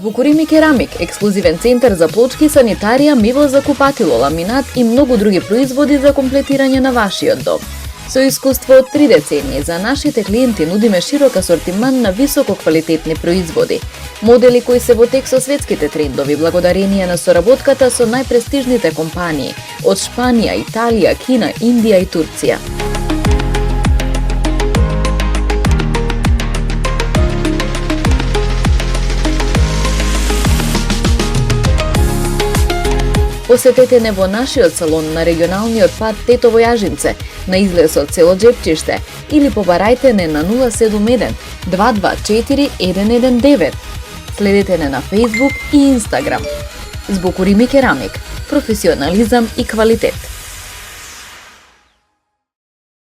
Збукурими керамик, ексклузивен центар за плочки, санитарија, мебел за купатило, ламинат и многу други производи за комплетирање на вашиот дом. Со искуство од 3 децении за нашите клиенти нудиме широк асортиман на високо квалитетни производи. Модели кои се во тек со светските трендови благодарение на соработката со најпрестижните компании од Шпанија, Италија, Кина, Индија и Турција. Посетете не во нашиот салон на регионалниот пат Тетово Јажинце, на излез село Джепчиште, или побарајте не на 071 224 119. Следете не на Facebook и Instagram. Збукурими керамик, професионализам и квалитет.